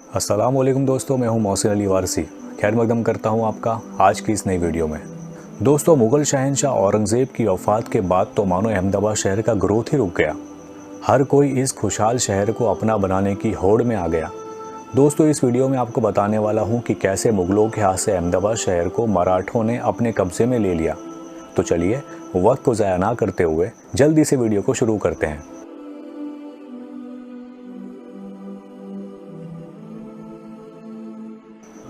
अस्सलामुअलैकुम दोस्तों, मैं हूं मोहसिन अली वारसी। खैर मकदम करता हूं आपका आज की इस नई वीडियो में। दोस्तों, मुग़ल शहंशाह औरंगज़ेब की वफ़ात के बाद तो मानो अहमदाबाद शहर का ग्रोथ ही रुक गया। हर कोई इस खुशहाल शहर को अपना बनाने की होड़ में आ गया। दोस्तों, इस वीडियो में आपको बताने वाला हूँ कि कैसे मुग़लों के हाथ से अहमदाबाद शहर को मराठों ने अपने कब्ज़े में ले लिया। तो चलिए वक्त को ज़ाया ना करते हुए जल्दी से वीडियो को शुरू करते हैं।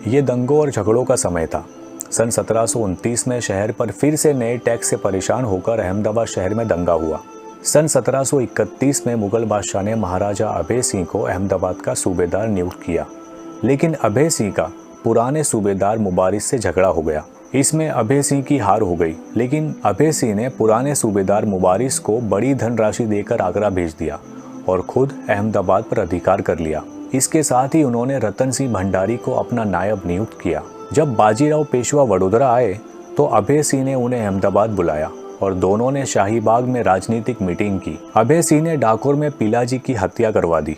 ये दंगों और झगड़ों का समय था। सन 1729 में शहर पर फिर से नए टैक्स से परेशान होकर अहमदाबाद शहर में दंगा हुआ। सन 1731 में मुगल बादशाह ने महाराजा अभय सिंह को अहमदाबाद का सूबेदार नियुक्त किया, लेकिन अभय सिंह का पुराने सूबेदार मुबारिस से झगड़ा हो गया। इसमें अभय सिंह की हार हो गई, लेकिन अभय सिंह ने पुराने सूबेदार मुबारिस को बड़ी धनराशि देकर आगरा भेज दिया और खुद अहमदाबाद पर अधिकार कर लिया। इसके साथ ही उन्होंने रतन सिंह भंडारी को अपना नायब नियुक्त किया। जब बाजीराव पेशवा वडोदरा आए तो अभय सिंह ने उन्हें अहमदाबाद बुलाया और दोनों ने शाही बाग में राजनीतिक मीटिंग की। अभय सिंह ने डाकोर में पिलाजी की हत्या करवा दी।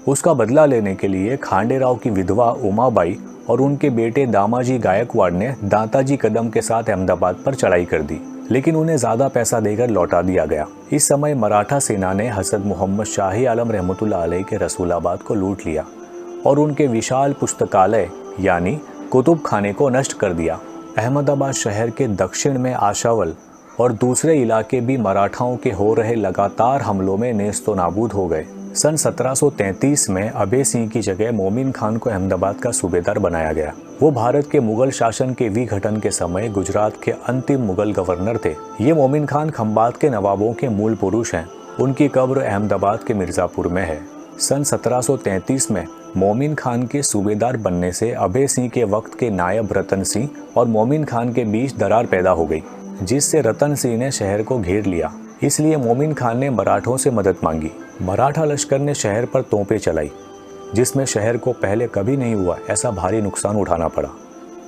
उसका बदला लेने के लिए खांडेराव की विधवा उमाबाई और उनके बेटे दामाजी गायकवाड़ ने दाताजी कदम के साथ अहमदाबाद पर चढ़ाई कर दी, लेकिन उन्हें ज़्यादा पैसा देकर लौटा दिया गया। इस समय मराठा सेना ने हज़रत मोहम्मद शाही आलम रहमतुल्लाह अलैह के रसूलाबाद को लूट लिया और उनके विशाल पुस्तकालय यानी कुतुब खाने को नष्ट कर दिया। अहमदाबाद शहर के दक्षिण में आशावल और दूसरे इलाके भी मराठाओं के हो रहे लगातार हमलों में नेस्तो नाबूद हो गए। सन 1733 में अभय सिंह की जगह मोमिन खान को अहमदाबाद का सूबेदार बनाया गया। वो भारत के मुगल शासन के विघटन के समय गुजरात के अंतिम मुगल गवर्नर थे। ये मोमिन खान खंबात के नवाबों के मूल पुरुष हैं। उनकी कब्र अहमदाबाद के मिर्ज़ापुर में है। सन 1733 में मोमिन खान के सूबेदार बनने से अभय सिंह के वक्त के नायब रतन सिंह और मोमिन खान के बीच दरार पैदा हो गई, जिससे रतन सिंह ने शहर को घेर लिया। इसलिए मोमिन खान ने मराठों से मदद मांगी। मराठा लश्कर ने शहर पर तोपें चलाई, जिसमें शहर को पहले कभी नहीं हुआ ऐसा भारी नुकसान उठाना पड़ा।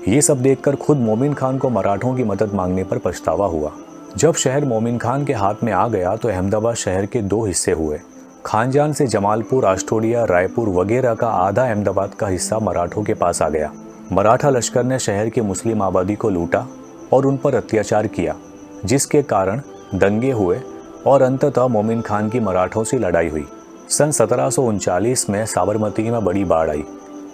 ये सब देखकर खुद मोमिन खान को मराठों की मदद मांगने पर पछतावा हुआ। जब शहर मोमिन खान के हाथ में आ गया तो अहमदाबाद शहर के दो हिस्से हुए। खानजान से जमालपुर, आष्टोडिया, रायपुर वगैरह का आधा अहमदाबाद का हिस्सा मराठों के पास आ गया। मराठा लश्कर ने शहर की मुस्लिम आबादी को लूटा और उन पर अत्याचार किया, जिसके कारण दंगे हुए और अंततः मोमिन खान की मराठों से लड़ाई हुई। सन 1739 में साबरमती में बड़ी बाढ़ आई,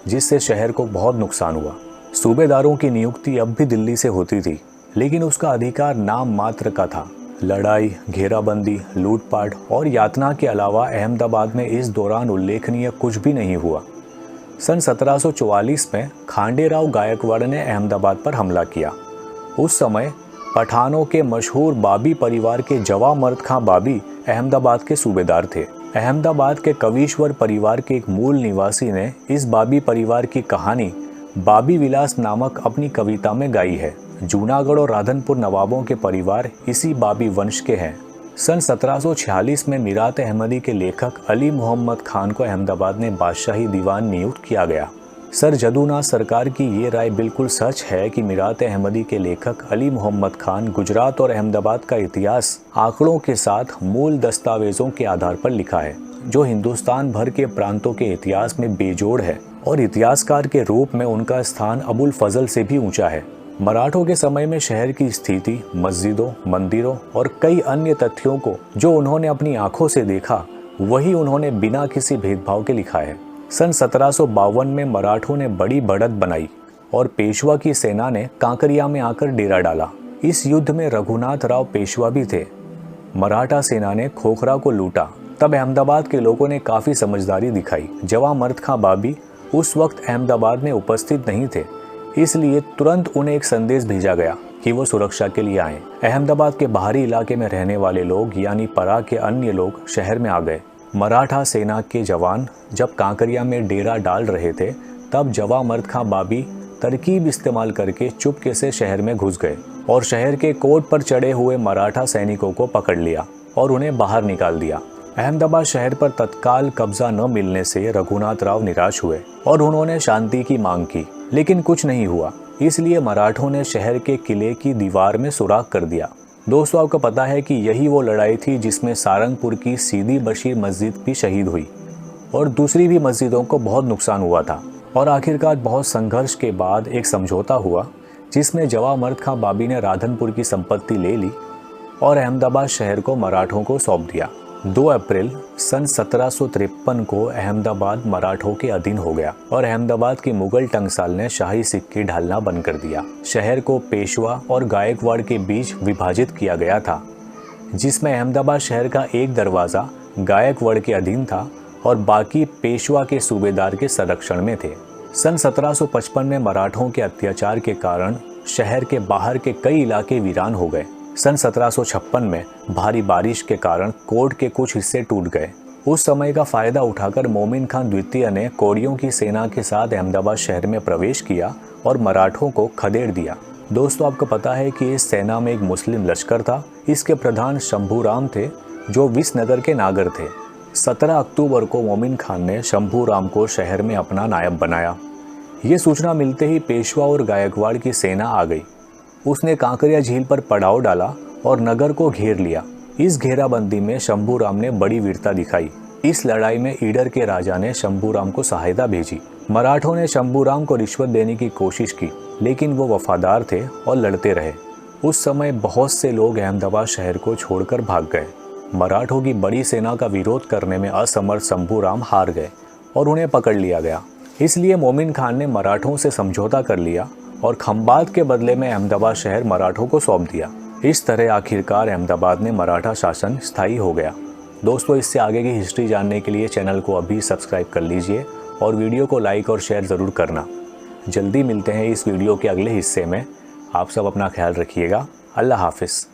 जिससे शहर को बहुत नुकसान हुआ। सूबेदारों की नियुक्ति अब भी दिल्ली से होती थी, लेकिन उसका अधिकार नाम मात्र का था। लड़ाई, घेराबंदी, लूटपाट और यातना के अलावा अहमदाबाद में इस दौरान उल्लेखनीय कुछ भी नहीं हुआ। सन 1744 में खांडेराव गायकवाड़ ने अहमदाबाद पर हमला किया। उस समय पठानों के मशहूर बाबी परिवार के जवा मर्द खां बाबी अहमदाबाद के सूबेदार थे। अहमदाबाद के कवीश्वर परिवार के एक मूल निवासी ने इस बाबी परिवार की कहानी बाबी विलास नामक अपनी कविता में गाई है। जूनागढ़ और राधनपुर नवाबों के परिवार इसी बाबी वंश के हैं। सन 1746 में मीरात अहमदी के लेखक अली मोहम्मद खान को अहमदाबाद में बादशाही दीवान नियुक्त किया गया। सर जदूनाथ सरकार की ये राय बिल्कुल सच है कि मीरात अहमदी के लेखक अली मोहम्मद खान गुजरात और अहमदाबाद का इतिहास आंकड़ों के साथ मूल दस्तावेजों के आधार पर लिखा है, जो हिंदुस्तान भर के प्रांतों के इतिहास में बेजोड़ है और इतिहासकार के रूप में उनका स्थान अबुल फजल से भी ऊंचा है। मराठों के समय में शहर की स्थिति, मस्जिदों, मंदिरों और कई अन्य तथ्यों को जो उन्होंने अपनी आंखों से देखा, वही उन्होंने बिना किसी भेदभाव के लिखा है। सन 1752 में मराठों ने बड़ी बढ़त बनाई और पेशवा की सेना ने कांकरिया में आकर डेरा डाला। इस युद्ध में रघुनाथ राव पेशवा भी थे। मराठा सेना ने खोखरा को लूटा। तब अहमदाबाद के लोगों ने काफ़ी समझदारी दिखाई। जवा मर्द खां बाबी उस वक्त अहमदाबाद में उपस्थित नहीं थे, इसलिए तुरंत उन्हें एक संदेश भेजा गया कि वो सुरक्षा के लिए आएं। अहमदाबाद के बाहरी इलाके में रहने वाले लोग यानी परा के अन्य लोग शहर में आ गए। मराठा सेना के जवान जब कांकरिया में डेरा डाल रहे थे, तब जवा मर्द खां बाबी तरकीब इस्तेमाल करके चुपके से शहर में घुस गए और शहर के कोट पर चढ़े हुए मराठा सैनिकों को पकड़ लिया और उन्हें बाहर निकाल दिया। अहमदाबाद शहर पर तत्काल कब्जा न मिलने से रघुनाथ राव निराश हुए और उन्होंने शांति की मांग की, लेकिन कुछ नहीं हुआ। इसलिए मराठों ने शहर के किले की दीवार में सुराख कर दिया। दोस्तों, आपको पता है कि यही वो लड़ाई थी जिसमें सारंगपुर की सीदी बशीर मस्जिद भी शहीद हुई और दूसरी भी मस्जिदों को बहुत नुकसान हुआ था। और आखिरकार बहुत संघर्ष के बाद एक समझौता हुआ जिसमें जवां मर्द खां बाबी ने राधनपुर की संपत्ति ले ली और अहमदाबाद शहर को मराठों को सौंप दिया। 2 अप्रैल सन 1753 को अहमदाबाद मराठों के अधीन हो गया और अहमदाबाद की मुगल टंकसाल ने शाही सिक्के ढालना बंद कर दिया। शहर को पेशवा और गायकवाड़ के बीच विभाजित किया गया था, जिसमें अहमदाबाद शहर का एक दरवाज़ा गायकवाड़ के अधीन था और बाकी पेशवा के सूबेदार के संरक्षण में थे। सन 1755 में मराठों के अत्याचार के कारण शहर के बाहर के कई इलाके वीरान हो गए। सन 1756 में भारी बारिश के कारण कोट के कुछ हिस्से टूट गए। उस समय का फायदा उठाकर मोमिन खान द्वितीय ने कोड़ियों की सेना के साथ अहमदाबाद शहर में प्रवेश किया और मराठों को खदेड़ दिया। दोस्तों, आपको पता है कि इस सेना में एक मुस्लिम लश्कर था। इसके प्रधान शंभूराम थे जो विसनगर के नागर थे। 17 अक्टूबर को मोमिन खान ने शंभूराम को शहर में अपना नायब बनाया। ये सूचना मिलते ही पेशवा और गायकवाड़ की सेना आ गई। उसने कांकरिया झील पर पड़ाव डाला और नगर को घेर लिया। इस घेराबंदी में शंभूराम ने बड़ी वीरता दिखाई। इस लड़ाई में ईडर के राजा ने शंभूराम को सहायता भेजी। मराठों ने शंभूराम को रिश्वत देने की कोशिश की, लेकिन वो वफादार थे और लड़ते रहे। उस समय बहुत से लोग अहमदाबाद शहर को छोड़कर भाग गए। मराठों की बड़ी सेना का विरोध करने में असमर्थ शंभूराम हार गए और उन्हें पकड़ लिया गया। इसलिए मोमिन खान ने मराठों से समझौता कर लिया और खंबात के बदले में अहमदाबाद शहर मराठों को सौंप दिया। इस तरह आखिरकार अहमदाबाद में मराठा शासन स्थायी हो गया। दोस्तों, इससे आगे की हिस्ट्री जानने के लिए चैनल को अभी सब्सक्राइब कर लीजिए और वीडियो को लाइक और शेयर ज़रूर करना। जल्दी मिलते हैं इस वीडियो के अगले हिस्से में। आप सब अपना ख्याल रखिएगा। अल्लाह हाफिज़।